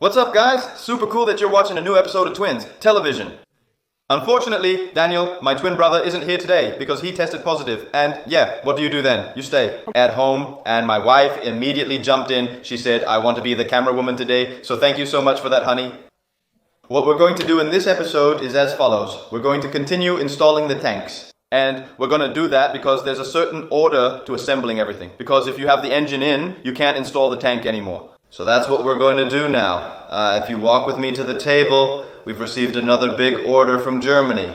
What's up, guys? Super cool that you're watching a new episode of Twins Television. Unfortunately, Daniel, my twin brother, isn't here today because he tested positive. And yeah, what do you do then? You stay at home, and my wife immediately jumped in. She said, I want to be the camera woman today, so thank you so much for that, honey. What we're going to do in this episode is as follows. We're going to continue installing the tanks. And we're going to do that because there's a certain order to assembling everything. Because if you have the engine in, you can't install the tank anymore. So that's what we're going to do now. If you walk with me to the table, we've received another big order from Germany.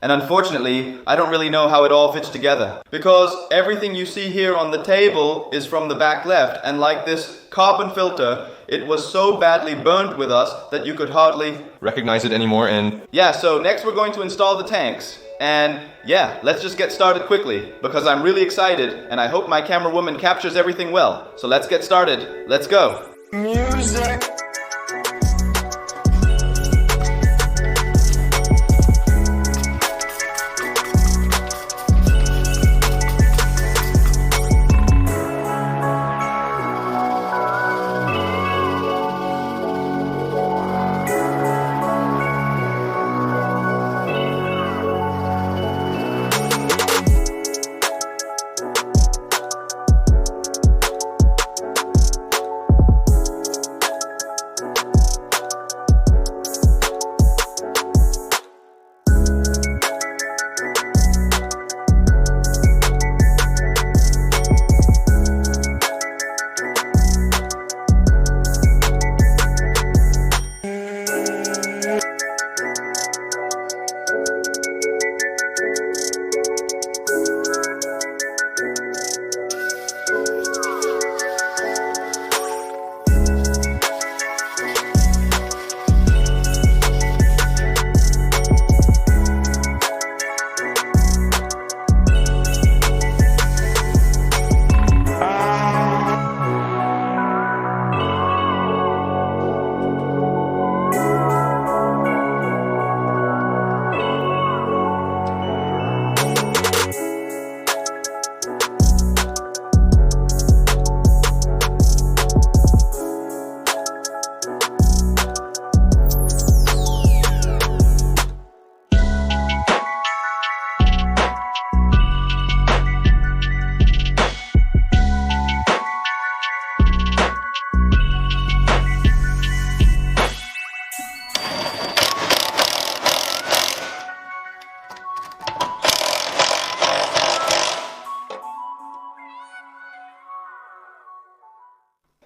And unfortunately, I don't really know how it all fits together. Because everything you see here on the table is from the back left. And like this carbon filter, it was so badly burned with us that you could hardly recognize it anymore. And yeah, so next we're going to install the tanks. And yeah, let's just get started quickly, because I'm really excited, and I hope my camera woman captures everything well. So let's get started. Let's go. Music.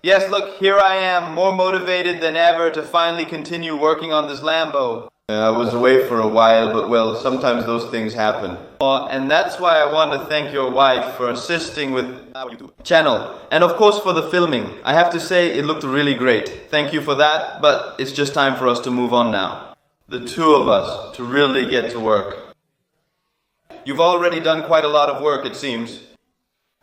Yes, look, here I am, more motivated than ever to finally continue working on this Lambo. I was away for a while, but well, sometimes those things happen. And that's why I want to thank your wife for assisting with our YouTube channel. And of course for the filming. I have to say, it looked really great. Thank you for that, but it's just time for us to move on now. The two of us, to really get to work. You've already done quite a lot of work, it seems.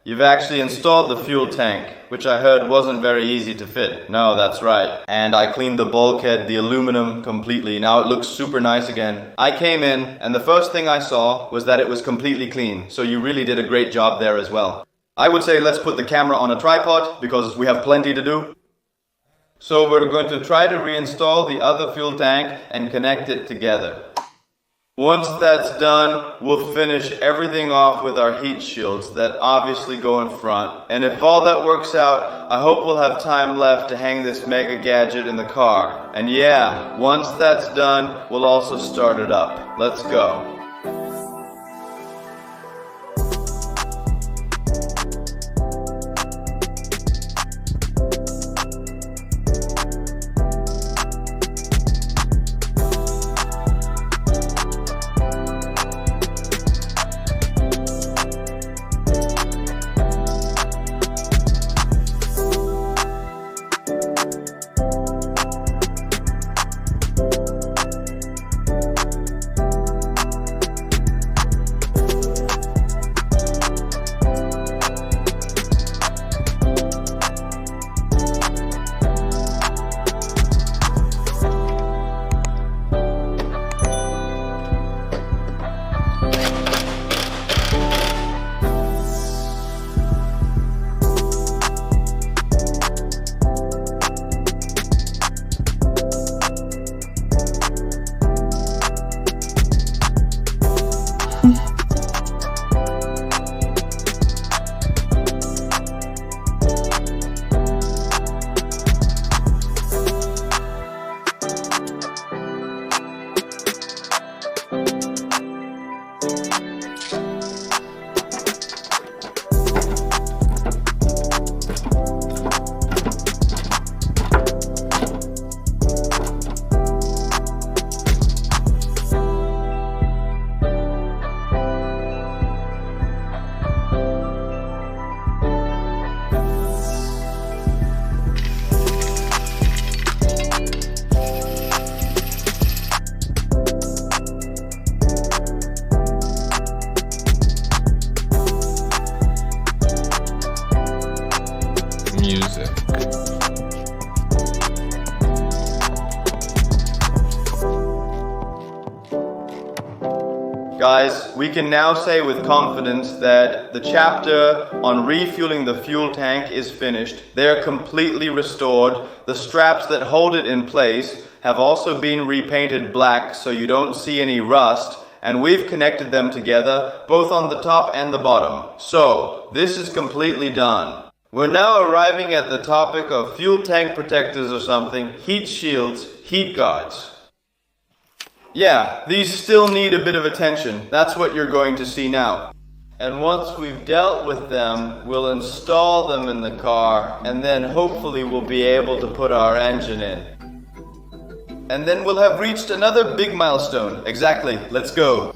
You've actually installed the fuel tank, which I heard wasn't very easy to fit. No, that's right. And I cleaned the bulkhead, the aluminum, completely. Now it looks super nice again. I came in, and the first thing I saw was that it was completely clean. So you really did a great job there as well. I would say let's put the camera on a tripod, because we have plenty to do. So we're going to try to reinstall the other fuel tank and connect it together. Once that's done, we'll finish everything off with our heat shields that obviously go in front. And if all that works out, I hope we'll have time left to hang this mega gadget in the car. And yeah, once that's done, we'll also start it up. Let's go. music. Guys, we can now say with confidence that the chapter on refueling the fuel tank is finished. They're completely restored. The straps that hold it in place have also been repainted black so you don't see any rust, and we've connected them together both on the top and the bottom. So, this is completely done. We're now arriving at the topic of fuel tank protectors or something, heat shields, heat guards. Yeah, these still need a bit of attention. That's what you're going to see now. And once we've dealt with them, we'll install them in the car, and then hopefully we'll be able to put our engine in. And then we'll have reached another big milestone. Exactly, let's go.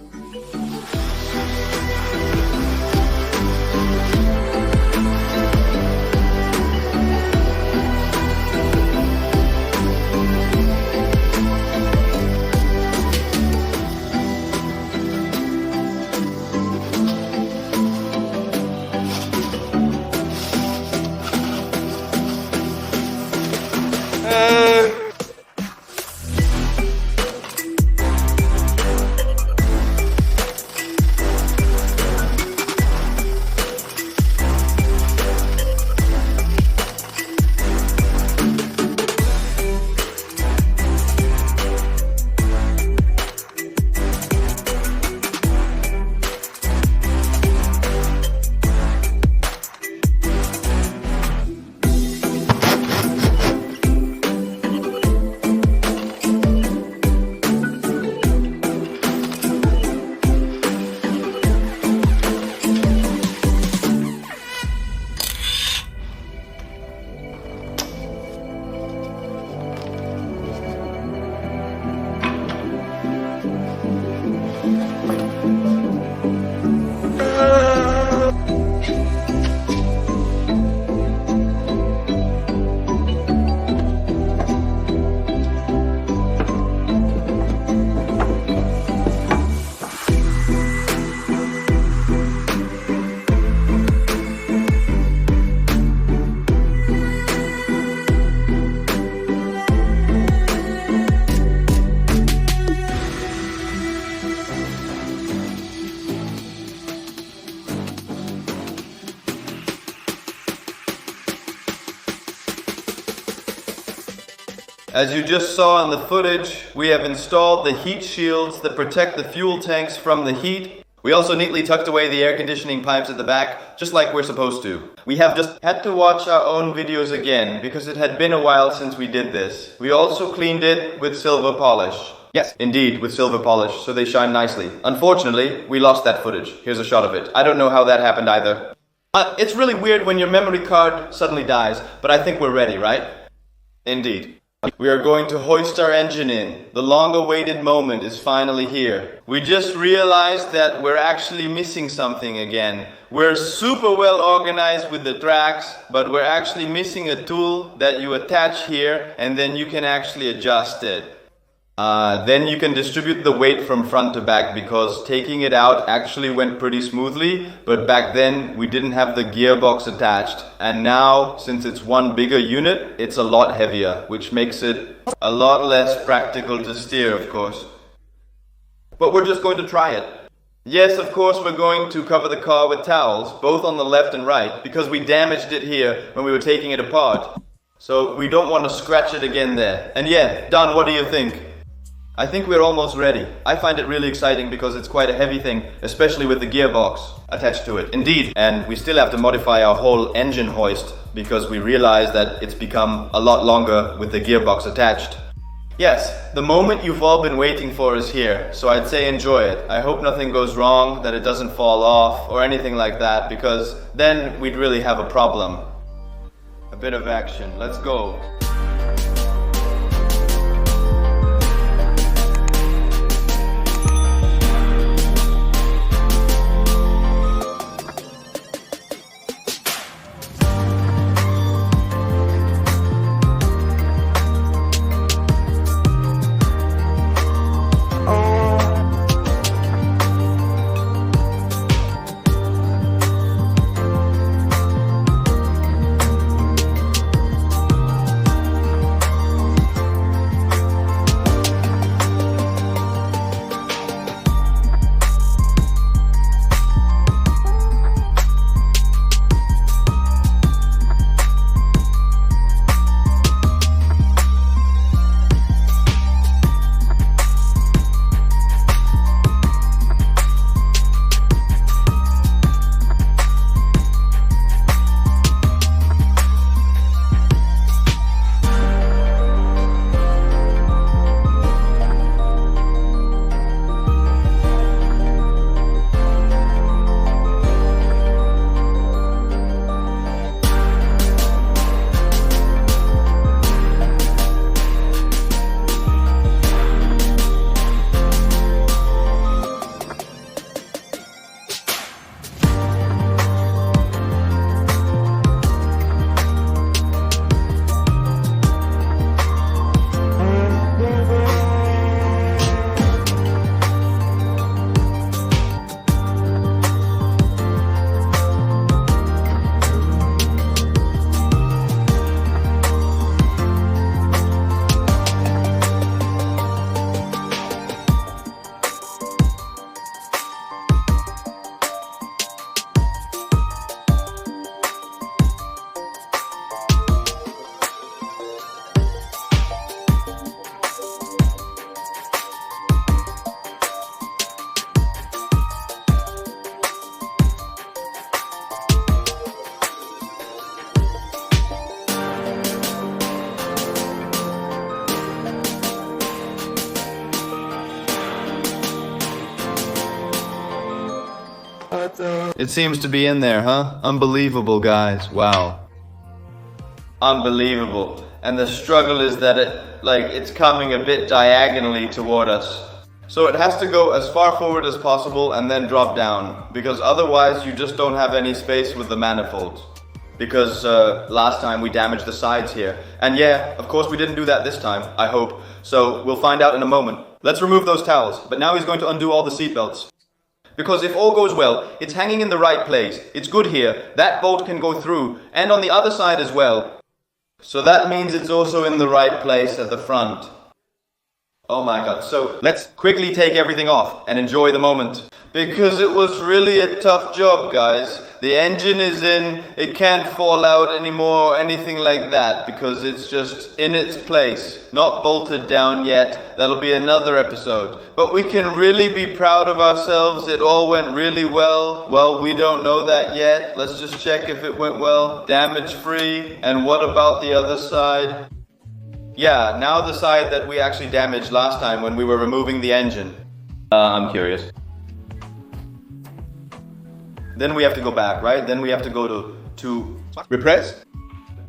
As you just saw in the footage, we have installed the heat shields that protect the fuel tanks from the heat. We also neatly tucked away the air conditioning pipes at the back, just like we're supposed to. We have just had to watch our own videos again, because it had been a while since we did this. We also cleaned it with silver polish. Yes, indeed, with silver polish, so they shine nicely. Unfortunately, we lost that footage. Here's a shot of it. I don't know how that happened either. It's really weird when your memory card suddenly dies, but I think we're ready, right? Indeed. We are going to hoist our engine in. The long-awaited moment is finally here. We just realized that we're actually missing something again. We're super well organized with the tracks, but we're actually missing a tool that you attach here, and then you can actually adjust it. Then you can distribute the weight from front to back, because taking it out actually went pretty smoothly, but back then we didn't have the gearbox attached, and now since it's one bigger unit, it's a lot heavier, which makes it a lot less practical to steer, of course. But we're just going to try it. Yes, of course we're going to cover the car with towels, both on the left and right, because we damaged it here when we were taking it apart. So we don't want to scratch it again there. And yeah, Don, what do you think? I think we're almost ready. I find it really exciting because it's quite a heavy thing, especially with the gearbox attached to it. Indeed, and we still have to modify our whole engine hoist because we realize that it's become a lot longer with the gearbox attached. Yes, the moment you've all been waiting for is here, so I'd say enjoy it. I hope nothing goes wrong, that it doesn't fall off or anything like that, because then we'd really have a problem. A bit of action. Let's go. It seems to be in there, huh? Unbelievable, guys. Wow. Unbelievable. And the struggle is that it's coming a bit diagonally toward us. So it has to go as far forward as possible and then drop down, because otherwise you just don't have any space with the manifolds. Because last time we damaged the sides here. And yeah, of course we didn't do that this time, I hope. So we'll find out in a moment. Let's remove those towels, but now he's going to undo all the seatbelts. Because if all goes well, it's hanging in the right place. It's good here. That bolt can go through, and on the other side as well. So that means it's also in the right place at the front. Oh my god, so let's quickly take everything off and enjoy the moment. Because it was really a tough job, guys. The engine is in, it can't fall out anymore or anything like that, because it's just in its place, not bolted down yet. That'll be another episode. But we can really be proud of ourselves. It all went really well. Well, we don't know that yet. Let's just check if it went well. Damage free. And what about the other side? Yeah, now the side that we actually damaged last time when we were removing the engine. I'm curious. Then we have to go back, right? Then we have to go to repress?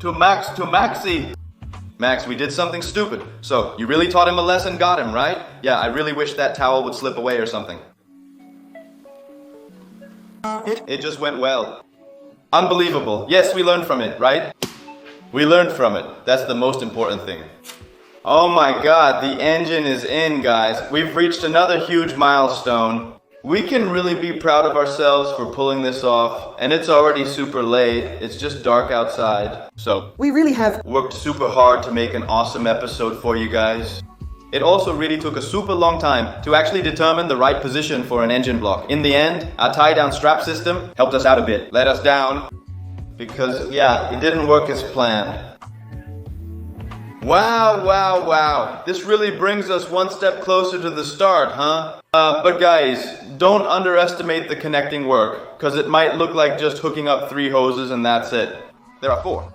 To Maxi. Max, we did something stupid. So, you really taught him a lesson, got him, right? Yeah, I really wish that towel would slip away or something. It just went well. Unbelievable. Yes, we learned from it, right? We learned from it. That's the most important thing. Oh my god, the engine is in, guys. We've reached another huge milestone. We can really be proud of ourselves for pulling this off, and it's already super late. It's just dark outside. So, we really have worked super hard to make an awesome episode for you guys. It also really took a super long time to actually determine the right position for an engine block. In the end, our tie-down strap system helped us out a bit. Let us down, because yeah, it didn't work as planned. Wow. This really brings us one step closer to the start, huh? But guys, don't underestimate the connecting work, because it might look like just hooking up 3 hoses and that's it. There are 4.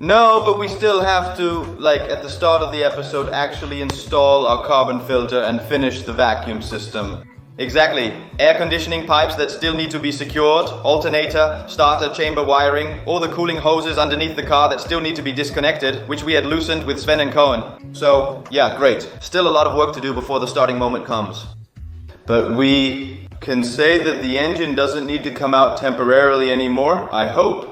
No, but we still have to, at the start of the episode, actually install our carbon filter and finish the vacuum system. Exactly. Air conditioning pipes that still need to be secured, alternator, starter chamber wiring, all the cooling hoses underneath the car that still need to be disconnected, which we had loosened with Sven and Cohen. So, yeah, great. Still a lot of work to do before the starting moment comes. But we can say that the engine doesn't need to come out temporarily anymore, I hope.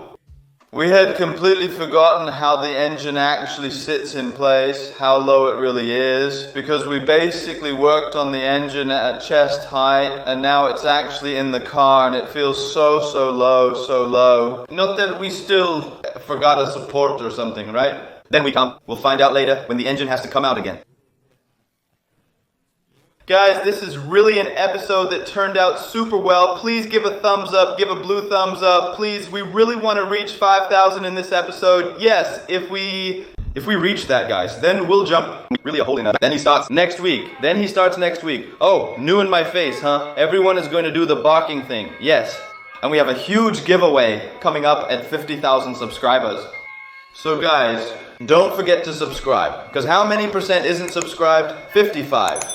We had completely forgotten how the engine actually sits in place, how low it really is, because we basically worked on the engine at chest height, and now it's actually in the car, and it feels so low. Not that we still forgot a support or something, right? Then we'll find out later when the engine has to come out again. Guys, this is really an episode that turned out super well. Please give a thumbs up, give a blue thumbs up. Please, we really want to reach 5,000 in this episode. Yes, if we reach that, guys, then we'll jump really a hole in that. Then he starts next week. Oh, new in my face, huh? Everyone is going to do the barking thing. Yes. And we have a huge giveaway coming up at 50,000 subscribers. So guys, don't forget to subscribe. Because how many percent isn't subscribed? 55%.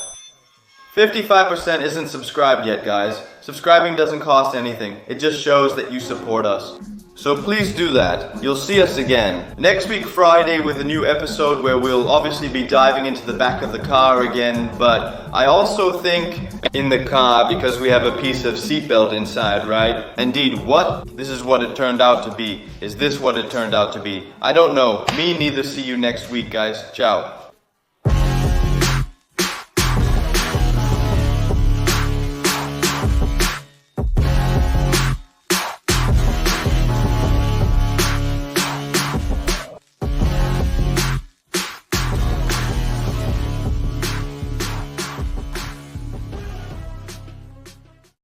55% isn't subscribed yet, guys. Subscribing doesn't cost anything. It just shows that you support us. So please do that. You'll see us again next week Friday with a new episode where we'll obviously be diving into the back of the car again, but I also think in the car because we have a piece of seatbelt inside, right? Indeed, what? This is what it turned out to be. Is this what it turned out to be? I don't know. Me neither. See you next week, guys. Ciao.